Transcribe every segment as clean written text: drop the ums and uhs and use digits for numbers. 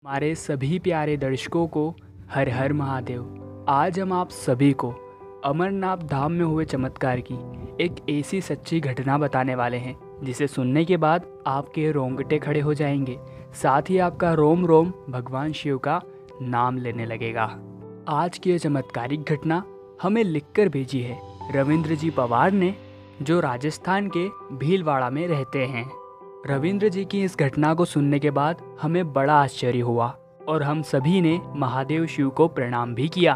हमारे सभी प्यारे दर्शकों को हर हर महादेव। आज हम आप सभी को अमरनाथ धाम में हुए चमत्कार की एक ऐसी सच्ची घटना बताने वाले हैं जिसे सुनने के बाद आपके रोंगटे खड़े हो जाएंगे, साथ ही आपका रोम रोम भगवान शिव का नाम लेने लगेगा। आज की यह चमत्कारिक घटना हमें लिखकर भेजी है रविंद्र जी पवार ने, जो राजस्थान के भीलवाड़ा में रहते हैं। रविंद्र जी की इस घटना को सुनने के बाद हमें बड़ा आश्चर्य हुआ और हम सभी ने महादेव शिव को प्रणाम भी किया।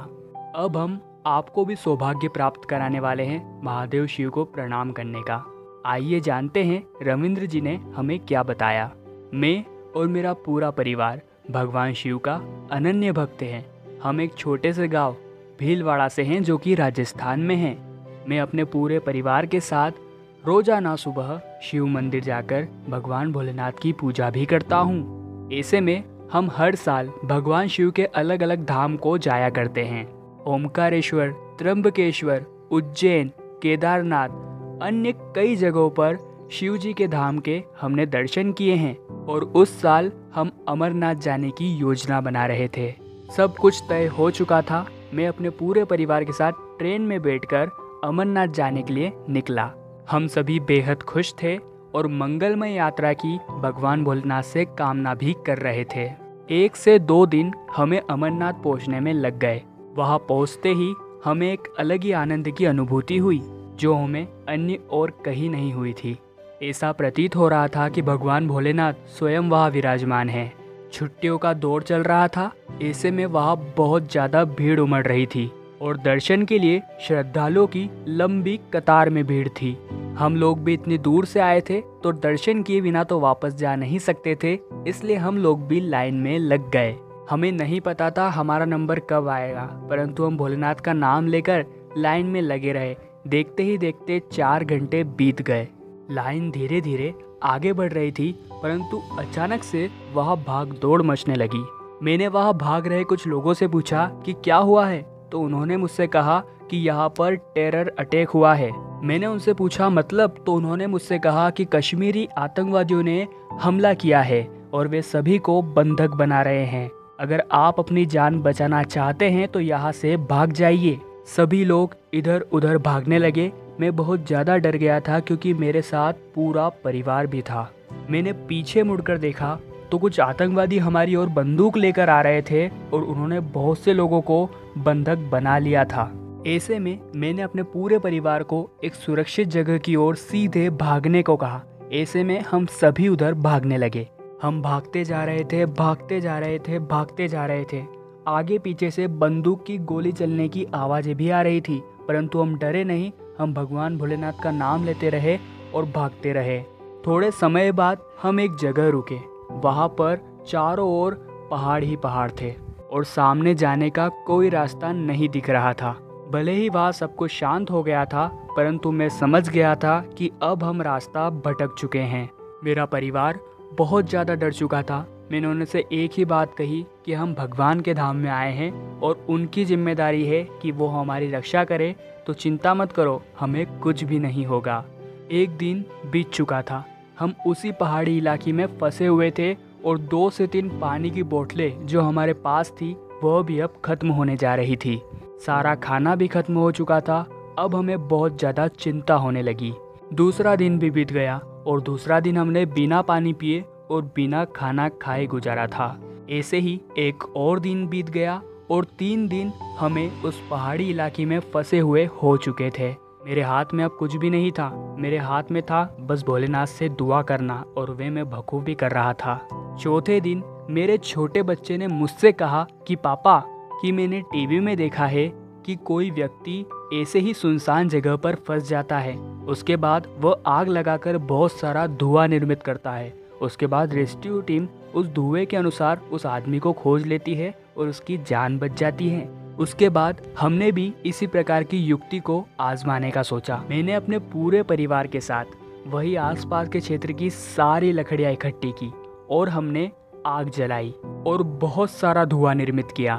अब हम आपको भी सौभाग्य प्राप्त कराने वाले हैं महादेव शिव को प्रणाम करने का। आइए जानते हैं रविंद्र जी ने हमें क्या बताया। मैं और मेरा पूरा परिवार भगवान शिव का अनन्य भक्त हैं। हम एक छोटे से गांव भीलवाड़ा से हैं जो कि राजस्थान में है। मैं अपने पूरे परिवार के साथ रोजाना सुबह शिव मंदिर जाकर भगवान भोलेनाथ की पूजा भी करता हूँ। ऐसे में हम हर साल भगवान शिव के अलग अलग धाम को जाया करते हैं। ओमकारेश्वर, त्र्यंबकेश्वर, उज्जैन, केदारनाथ, अन्य कई जगहों पर शिव जी के धाम के हमने दर्शन किए हैं और उस साल हम अमरनाथ जाने की योजना बना रहे थे। सब कुछ तय हो चुका था। मैं अपने पूरे परिवार के साथ ट्रेन में बैठकर अमरनाथ जाने के लिए निकला। हम सभी बेहद खुश थे और मंगलमय यात्रा की भगवान भोलेनाथ से कामना भी कर रहे थे। 1 से 2 दिन हमें अमरनाथ पहुंचने में लग गए। वहां पहुंचते ही हमें एक अलग ही आनंद की अनुभूति हुई जो हमें अन्य और कहीं नहीं हुई थी। ऐसा प्रतीत हो रहा था कि भगवान भोलेनाथ स्वयं वहां विराजमान है। छुट्टियों का दौर चल रहा था। ऐसे में वहां बहुत ज़्यादा भीड़ उमड़ रही थी और दर्शन के लिए श्रद्धालुओं की लंबी कतार में भीड़ थी। हम लोग भी इतनी दूर से आए थे तो दर्शन किए बिना तो वापस जा नहीं सकते थे, इसलिए हम लोग भी लाइन में लग गए। हमें नहीं पता था हमारा नंबर कब आएगा, परंतु हम भोलेनाथ का नाम लेकर लाइन में लगे रहे। देखते ही देखते 4 घंटे बीत गए। लाइन धीरे धीरे आगे बढ़ रही थी, परंतु अचानक से वहाँ भाग दौड़ मचने लगी। मैंने वहाँ भाग रहे कुछ लोगों से पूछा कि क्या हुआ है, तो उन्होंने मुझसे कहा कि यहाँ पर टेरर अटैक हुआ है। मैंने उनसे पूछा मतलब, तो उन्होंने मुझसे कहा कि कश्मीरी आतंकवादियों ने हमला किया है और वे सभी को बंधक बना रहे हैं। अगर आप अपनी जान बचाना चाहते हैं तो यहाँ से भाग जाइए। सभी लोग इधर उधर भागने लगे। मैं बहुत ज़्यादा डर गया था क्योंकि मेरे साथ पूरा परिवार भी था। मैंने पीछे मुड़कर देखा तो कुछ आतंकवादी हमारी ओर बंदूक लेकर आ रहे थे और उन्होंने बहुत से लोगों को बंधक बना लिया था। ऐसे में मैंने अपने पूरे परिवार को एक सुरक्षित जगह की ओर सीधे भागने को कहा। ऐसे में हम सभी उधर भागने लगे। हम भागते जा रहे थे, भागते जा रहे थे, भागते जा रहे थे। आगे पीछे से बंदूक की गोली चलने की आवाज़ें भी आ रही थी, परंतु हम डरे नहीं। हम भगवान भोलेनाथ का नाम लेते रहे और भागते रहे। थोड़े समय बाद हम एक जगह रुके। वहाँ पर चारों ओर पहाड़ ही पहाड़ थे और सामने जाने का कोई रास्ता नहीं दिख रहा था। भले ही वहाँ सब कुछ शांत हो गया था, परंतु मैं समझ गया था कि अब हम रास्ता भटक चुके हैं। मेरा परिवार बहुत ज़्यादा डर चुका था। मैंने उनसे एक ही बात कही कि हम भगवान के धाम में आए हैं और उनकी जिम्मेदारी है कि वो हमारी रक्षा करे, तो चिंता मत करो, हमें कुछ भी नहीं होगा। एक दिन बीत चुका था। हम उसी पहाड़ी इलाके में फंसे हुए थे और 2 से 3 पानी की बोतलें जो हमारे पास थी वह भी अब खत्म होने जा रही थी। सारा खाना भी खत्म हो चुका था। अब हमें बहुत ज़्यादा चिंता होने लगी। दूसरा दिन भी बीत गया और दूसरा दिन हमने बिना पानी पिए और बिना खाना खाए गुजारा था। ऐसे ही एक और दिन बीत गया और 3 दिन हमें उस पहाड़ी इलाके में फंसे हुए हो चुके थे। मेरे हाथ में अब कुछ भी नहीं था। मेरे हाथ में था बस भोलेनाथ से दुआ करना, और वे मैं बखूबी कर रहा था। चौथे दिन मेरे छोटे बच्चे ने मुझसे कहा कि पापा, कि मैंने टीवी में देखा है कि कोई व्यक्ति ऐसे ही सुनसान जगह पर फंस जाता है, उसके बाद वह आग लगाकर बहुत सारा धुआं निर्मित करता है। उसके बाद रेस्क्यू टीम उस धुएं के अनुसार उस आदमी को खोज लेती है और उसकी जान बच जाती है। उसके बाद हमने भी इसी प्रकार की युक्ति को आजमाने का सोचा। मैंने अपने पूरे परिवार के साथ वही आसपास के क्षेत्र की सारी लकड़ियाँ इकट्ठी की और हमने आग जलाई और बहुत सारा धुआं निर्मित किया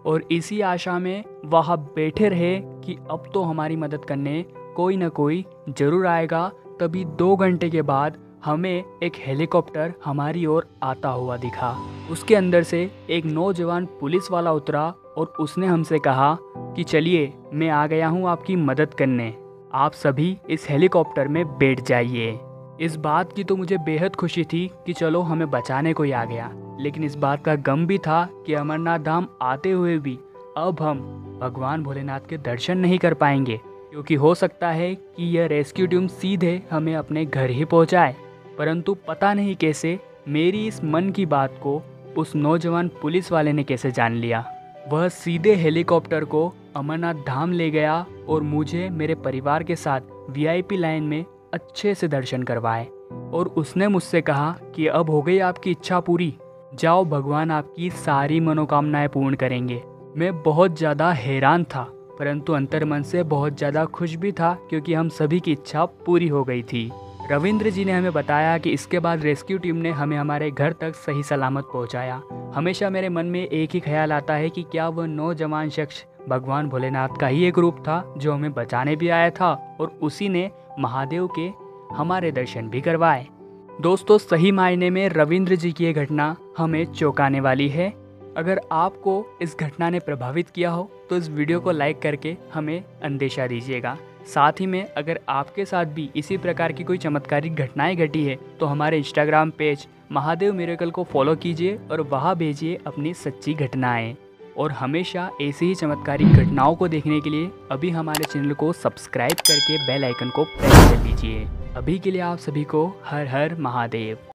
और इसी आशा में वहाँ बैठे रहे कि अब तो हमारी मदद करने कोई न कोई जरूर आएगा। तभी 2 घंटे के बाद हमें एक हेलीकॉप्टर हमारी ओर आता हुआ दिखा। उसके अंदर से एक नौजवान पुलिस वाला उतरा और उसने हमसे कहा कि चलिए, मैं आ गया हूँ आपकी मदद करने, आप सभी इस हेलीकॉप्टर में बैठ जाइए। इस बात की तो मुझे बेहद खुशी थी कि चलो हमें बचाने कोई आ गया, लेकिन इस बात का गम भी था कि अमरनाथ धाम आते हुए भी अब हम भगवान भोलेनाथ के दर्शन नहीं कर पाएंगे, क्योंकि हो सकता है कि यह रेस्क्यू टीम सीधे हमें अपने घर ही पहुंचाए। परंतु पता नहीं कैसे मेरी इस मन की बात को उस नौजवान पुलिस वाले ने कैसे जान लिया। वह सीधे हेलीकॉप्टर को अमरनाथ धाम ले गया और मुझे मेरे परिवार के साथ वीआईपी लाइन में अच्छे से दर्शन करवाए। और उसने मुझसे कहा कि अब हो गई आपकी इच्छा पूरी, जाओ, भगवान आपकी सारी मनोकामनाएं पूर्ण करेंगे। मैं बहुत ज़्यादा हैरान था, परंतु अंतर्मन से बहुत ज़्यादा खुश भी था, क्योंकि हम सभी की इच्छा पूरी हो गई थी। रविंद्र जी ने हमें बताया कि इसके बाद रेस्क्यू टीम ने हमें हमारे घर तक सही सलामत पहुंचाया। हमेशा मेरे मन में एक ही ख्याल आता है कि क्या वह नौजवान शख्स भगवान भोलेनाथ का ही एक रूप था जो हमें बचाने भी आया था, और उसी ने महादेव के हमारे दर्शन भी करवाए। दोस्तों, सही मायने में रविंद्र जी की ये घटना हमें चौंकाने वाली है। अगर आपको इस घटना ने प्रभावित किया हो तो इस वीडियो को लाइक करके हमें अंदेशा दीजिएगा। साथ ही में अगर आपके साथ भी इसी प्रकार की कोई चमत्कारिक घटनाएं घटी है तो हमारे इंस्टाग्राम पेज महादेव मिरेकल को फॉलो कीजिए और वहाँ भेजिए अपनी सच्ची घटनाएं। और हमेशा ऐसी ही चमत्कारिक घटनाओं को देखने के लिए अभी हमारे चैनल को सब्सक्राइब करके बेल आइकन को प्रेस कर लीजिए। अभी के लिए आप सभी को हर हर महादेव।